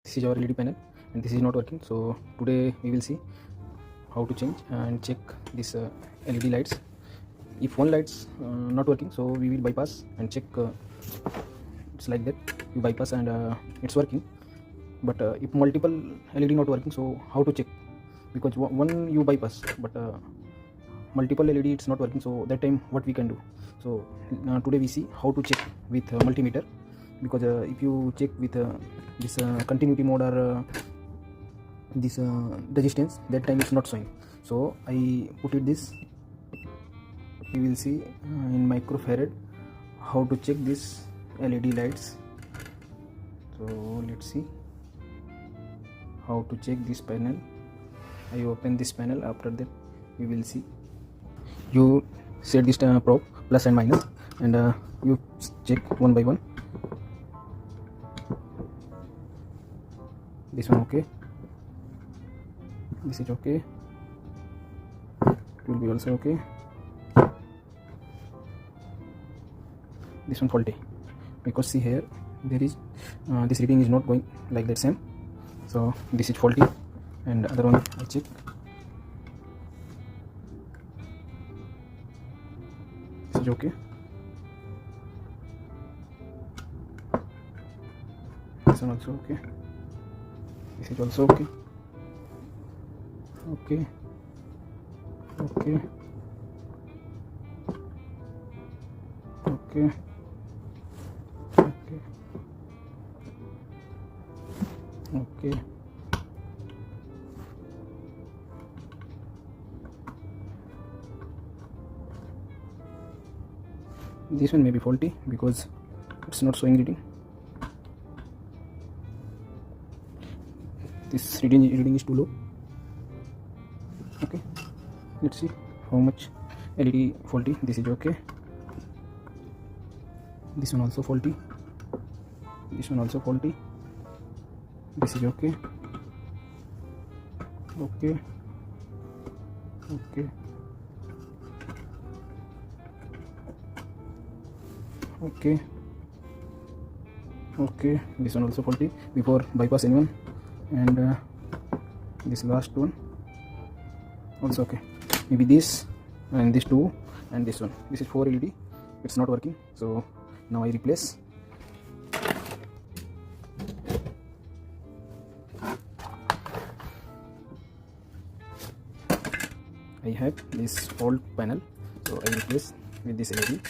This is our LED panel and this is not working. So today we will see how to change and check this LED lights. If one light's not working, so we will bypass and check. It's like that, you bypass and it's working. But if multiple LED not working, so how to check? Because one you bypass, but multiple LED it's not working, so that time what we can do? So today we see how to check with multimeter. Because if you check with this continuity mode or this resistance, that time it's not showing. So I put it this. You will see in microfarad how to check this LED lights. So let's see how to check this panel. I open this panel. After that you will see, you set this probe plus and minus, and you check one by one. This one okay, this is okay, it will be also okay. This one faulty, because see here there is this reading is not going like that same, so this is faulty. And other one I check, this is okay, this one also okay, this is also okay, okay, okay, okay, okay, okay. This one may be faulty because it's not showing reading. This reading is too low. Okay, let's see how much LED faulty. This is okay, this one also faulty, this one also faulty, this is okay, okay, okay, okay, okay, this one also faulty before bypass anyone. And this last one also okay. Maybe this and this two and this one. This is 4 LED, it's not working, so now I replace. I have this old panel, so I replace with this LED.